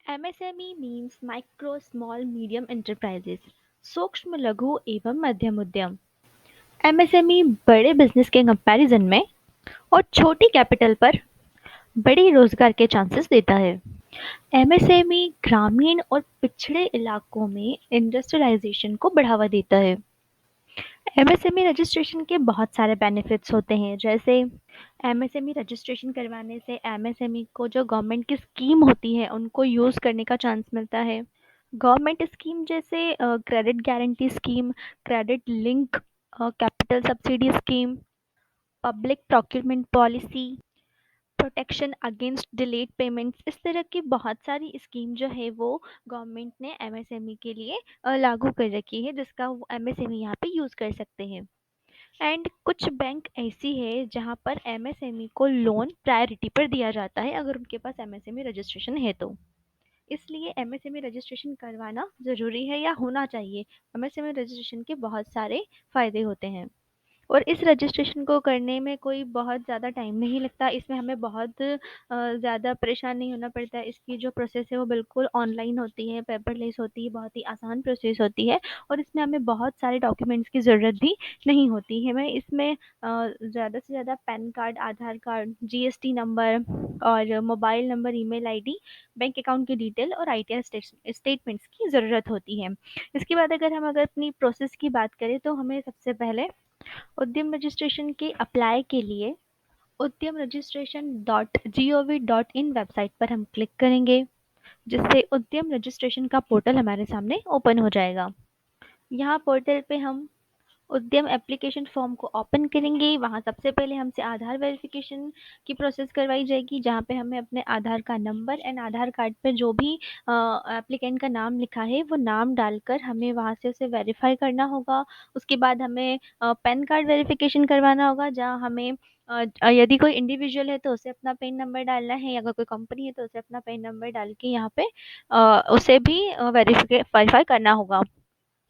MSME means micro small medium enterprises सूक्ष्म लघु एवं मध्यम उद्यम। एमएसएमई बड़े बिजनेस के कंपैरिजन में और छोटी कैपिटल पर बड़ी रोजगार के चांसेस देता है। एमएसएमई ग्रामीण और पिछड़े इलाकों में इंडस्ट्रियलाइजेशन को बढ़ावा देता है। एमएसएमई रजिस्ट्रेशन के बहुत सारे बेनिफिट्स होते हैं, जैसे एमएसएमई रजिस्ट्रेशन करवाने से एमएसएमई को जो गवर्नमेंट की स्कीम होती है उनको यूज़ करने का चांस मिलता है। गवर्नमेंट स्कीम जैसे credit guarantee scheme, credit link capital subsidy scheme, public procurement policy, protection against delayed payments, इस तरह की बहुत सारी स्कीम जो है वो गवर्नमेंट ने एमएसएमई के लिए लागू कर रखी है, जिसका वो एमएसएमई यहाँ पे यूज़ कर सकते हैं। एंड कुछ बैंक ऐसी है जहाँ पर एमएसएमई को लोन प्रायोरिटी पर दिया जाता है अगर उनके पास एमएसएमई रजिस्ट्रेशन है तो। इसलिए एमएसएमई रजिस्ट्रेशन करवाना ज़रूरी है या होना चाहिए। एमएसएमई रजिस्ट्रेशन के बहुत सारे फ़ायदे होते हैं और इस रजिस्ट्रेशन को करने में कोई बहुत ज़्यादा टाइम नहीं लगता। इसमें हमें बहुत ज़्यादा परेशान नहीं होना पड़ता। इसकी जो प्रोसेस है वो बिल्कुल ऑनलाइन होती है, पेपरलेस होती है, बहुत ही आसान प्रोसेस होती है और इसमें हमें बहुत सारे डॉक्यूमेंट्स की ज़रूरत भी नहीं होती है। हमें इसमें ज़्यादा से ज़्यादा पैन कार्ड, आधार कार्ड, जीएसटी नंबर और mobile number, email ID, bank account की डिटेल और आईटीआर स्टेटमेंट्स की ज़रूरत होती है। इसके बाद अगर अपनी प्रोसेस की बात करें तो हमें सबसे पहले उद्यम रजिस्ट्रेशन के अप्लाई के लिए Udyam registration dot G O V dot in website पर हम क्लिक करेंगे, जिससे उद्यम रजिस्ट्रेशन का पोर्टल हमारे सामने ओपन हो जाएगा। यहाँ पोर्टल पे हम उद्यम एप्लीकेशन फॉर्म को ओपन करेंगे। वहाँ सबसे पहले हमसे आधार वेरिफिकेशन की प्रोसेस करवाई जाएगी, जहाँ पे हमें अपने आधार का नंबर एंड आधार कार्ड पे जो भी एप्लीकेंट का नाम लिखा है वो नाम डालकर हमें वहाँ से उसे वेरीफाई करना होगा। उसके बाद हमें पैन कार्ड वेरिफिकेशन करवाना होगा, जहाँ हमें यदि कोई इंडिविजुअल है तो उसे अपना पैन नंबर डालना है, अगर कोई कंपनी है तो उसे अपना पैन नंबर डाल के यहाँ पे उसे भी वेरीफाई करना होगा।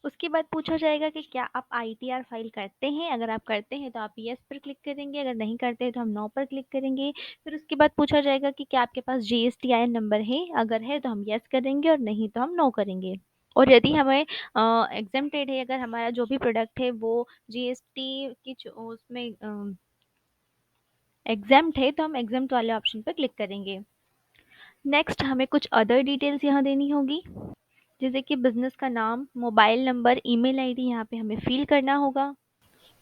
उसके बाद पूछा जाएगा कि क्या आप आईटीआर फाइल करते हैं। अगर आप करते हैं तो आप यस पर क्लिक करेंगे, अगर नहीं करते हैं तो हम नो पर क्लिक करेंगे। फिर उसके बाद पूछा जाएगा कि क्या आपके पास जीएसटीआईएन नंबर है। अगर है तो हम यस करेंगे और नहीं तो हम नो करेंगे। और यदि हमें एग्जेम्प्टेड है, अगर हमारा जो भी प्रोडक्ट है वो जीएसटी की उसमें एग्जेम्प्ट है तो हम एग्जेम्प्ट वाले ऑप्शन पर क्लिक करेंगे। नेक्स्ट हमें कुछ अदर डिटेल्स यहाँ देनी होगी, जैसे कि बिज़नेस का नाम, मोबाइल नंबर, ईमेल आईडी यहाँ पे हमें फ़िल करना होगा।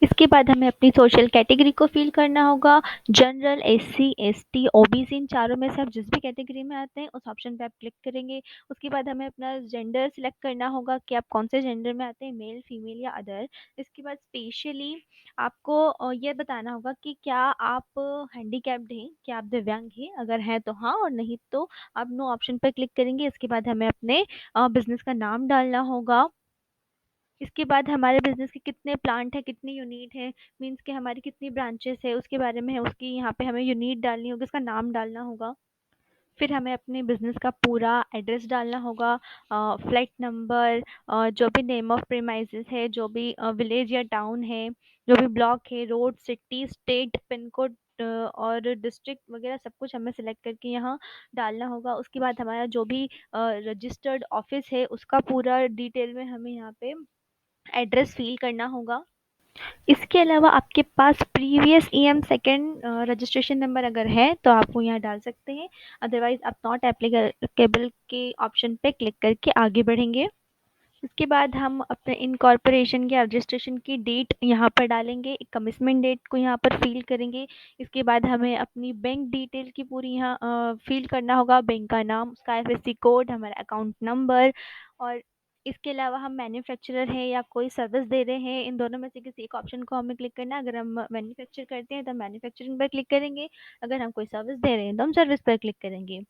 इसके बाद हमें अपनी सोशल कैटेगरी को फ़िल करना होगा। जनरल, एससी, एसटी, ओबीसी, इन चारों में से आप जिस भी कैटेगरी में आते हैं उस ऑप्शन पे आप क्लिक करेंगे। उसके बाद हमें अपना जेंडर सिलेक्ट करना होगा कि आप कौन से जेंडर में आते हैं, मेल, फीमेल या अदर। इसके बाद स्पेशली आपको ये बताना होगा कि क्या आप हैंडीकैप्ड हैं, क्या आप दिव्यांग हैं। अगर हैं तो हाँ और नहीं तो आप नो ऑप्शन पर क्लिक करेंगे। इसके बाद हमें अपने बिज़नेस का नाम डालना होगा। इसके बाद हमारे बिज़नेस के कितने प्लांट हैं, कितनी यूनिट है, मीन्स कि हमारी कितनी ब्रांचेस है उसके बारे में है, उसकी यहाँ पे हमें यूनिट डालनी होगी, उसका नाम डालना होगा। फिर हमें अपने बिज़नेस का पूरा एड्रेस डालना होगा, फ्लैट नंबर, जो भी नेम ऑफ प्रीमाइसेस है, जो भी विलेज या टाउन है, जो भी ब्लॉक है, road, city, state, pin code और डिस्ट्रिक्ट वगैरह सब कुछ हमें सिलेक्ट करके यहाँ डालना होगा। उसके बाद हमारा जो भी रजिस्टर्ड ऑफिस है उसका पूरा डिटेल में हमें यहाँ पे एड्रेस फ़िल करना होगा। इसके अलावा आपके पास previous EM second registration number अगर है तो आप वो यहाँ डाल सकते हैं। अदरवाइज़ आप नॉट एप्लीकेबल के ऑप्शन पे क्लिक करके आगे बढ़ेंगे। इसके बाद हम अपने इनकॉर्पोरेशन या रजिस्ट्रेशन की डेट यहाँ पर डालेंगे, एक कमिटमेंट डेट को यहाँ पर फ़िल करेंगे। इसके बाद हमें अपनी बैंक डिटेल की पूरी यहाँ फ़िल करना होगा, बैंक का नाम, उसका आईएफएससी कोड, हमारा अकाउंट नंबर। और इसके अलावा हम मैन्युफैक्चरर हैं या कोई सर्विस दे रहे हैं, इन दोनों में से किसी एक ऑप्शन को हमें क्लिक करना है। अगर हम मैन्युफैक्चर करते हैं तो मैन्युफैक्चरिंग पर क्लिक करेंगे, अगर हम कोई सर्विस दे रहे हैं तो हम सर्विस पर क्लिक करेंगे।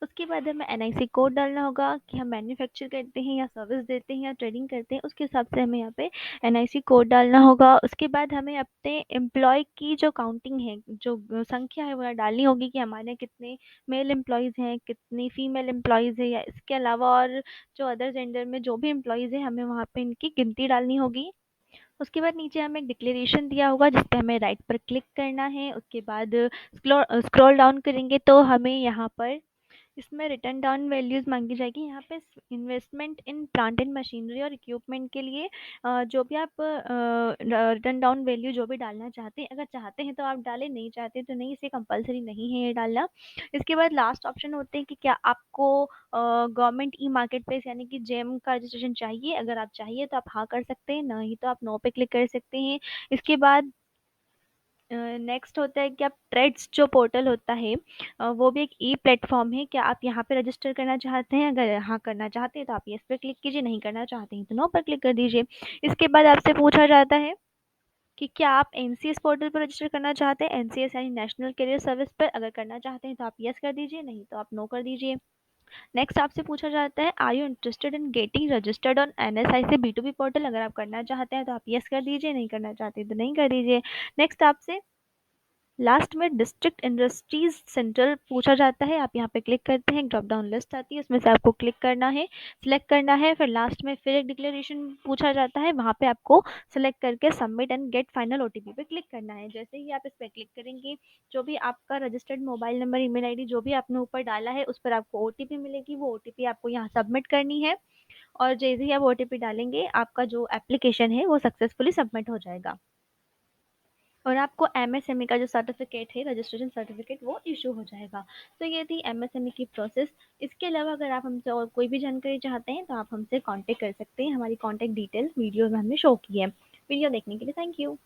उसके बाद हमें एनआईसी कोड डालना होगा कि हम मैन्युफैक्चर करते हैं या सर्विस देते हैं या ट्रेडिंग करते हैं, उसके हिसाब से हमें यहाँ पे एनआईसी कोड डालना होगा। उसके बाद हमें अपने एम्प्लॉय की जो काउंटिंग है, जो संख्या है वो यहाँ डालनी होगी कि हमारे कितने मेल एम्प्लॉयज़ हैं, कितनी फीमेल एम्प्लॉयज़ हैं, या इसके अलावा और जो अदर जेंडर में जो भी एम्प्लॉयज़ हैं हमें वहाँ पे इनकी गिनती डालनी होगी। उसके बाद नीचे हमें एक डिक्लेरेशन दिया होगा जिस पे हमें राइट पर क्लिक करना है। उसके बाद स्क्रॉल डाउन करेंगे तो हमें यहाँ पर इसमें रिटर्न डाउन वैल्यूज़ माँगी जाएगी। यहाँ पे investment in plant and machinery और इक्विपमेंट के लिए जो भी आप रिटर्न डाउन वैल्यू जो भी डालना चाहते हैं, अगर चाहते हैं तो आप डालें, नहीं चाहते हैं तो नहीं, इसे कंपल्सरी नहीं है ये डालना। इसके बाद लास्ट ऑप्शन होते हैं कि क्या आपको गवर्नमेंट ई मार्केट प्लेस यानी कि जेम का रजिस्ट्रेशन चाहिए। अगर आप चाहिए तो आप हाँ कर सकते हैं, नहीं तो आप नो पे क्लिक कर सकते हैं। इसके बाद नेक्स्ट होता है कि आप ट्रेड्स जो पोर्टल होता है, वो भी एक ई प्लेटफॉर्म है। क्या आप यहाँ पे रजिस्टर करना चाहते हैं? अगर हाँ करना चाहते हैं तो आप यस पे क्लिक कीजिए, नहीं करना चाहते हैं तो नो पर क्लिक कर दीजिए। इसके बाद आपसे पूछा जाता है कि क्या आप एनसीएस पोर्टल पर रजिस्टर करना चाहते हैं, एनसीएस यानी नेशनल करियर सर्विस पर। अगर करना चाहते हैं तो आप यस कर दीजिए, नहीं तो आप नो कर दीजिए। नेक्स्ट आपसे पूछा जाता है, are you interested in getting registered on NSI से बी2बी पोर्टल। अगर आप करना चाहते हैं तो आप यस कर दीजिए, नहीं करना चाहते तो नहीं कर दीजिए। नेक्स्ट आपसे लास्ट में डिस्ट्रिक्ट इंडस्ट्रीज सेंट्रल पूछा जाता है। आप यहाँ पे क्लिक करते हैं, ड्रॉप डाउन लिस्ट आती है, उसमें से आपको क्लिक करना है, सिलेक्ट करना है। फिर लास्ट में फिर एक डिक्लेरेशन पूछा जाता है, वहाँ पे आपको सिलेक्ट करके submit and get final OTP पे क्लिक करना है। जैसे ही आप इस पर क्लिक करेंगे, जो भी आपका registered mobile number, email ID जो भी आपने ऊपर डाला है, उस पर आपको ओटीपी मिलेगी। वो ओटीपी आपको यहाँ सबमिट करनी है, और जैसे ही आप ओटीपी डालेंगे, आपका जो एप्लीकेशन है वो सक्सेसफुली सबमिट हो जाएगा, और आपको एमएसएमई का जो सर्टिफिकेट है, रजिस्ट्रेशन सर्टिफिकेट, वो इशू हो जाएगा। तो ये थी एमएसएमई की प्रोसेस। इसके अलावा अगर आप हमसे और कोई भी जानकारी चाहते हैं तो आप हमसे कांटेक्ट कर सकते हैं। हमारी कांटेक्ट डिटेल वीडियो में हमने शो की है। वीडियो देखने के लिए थैंक यू।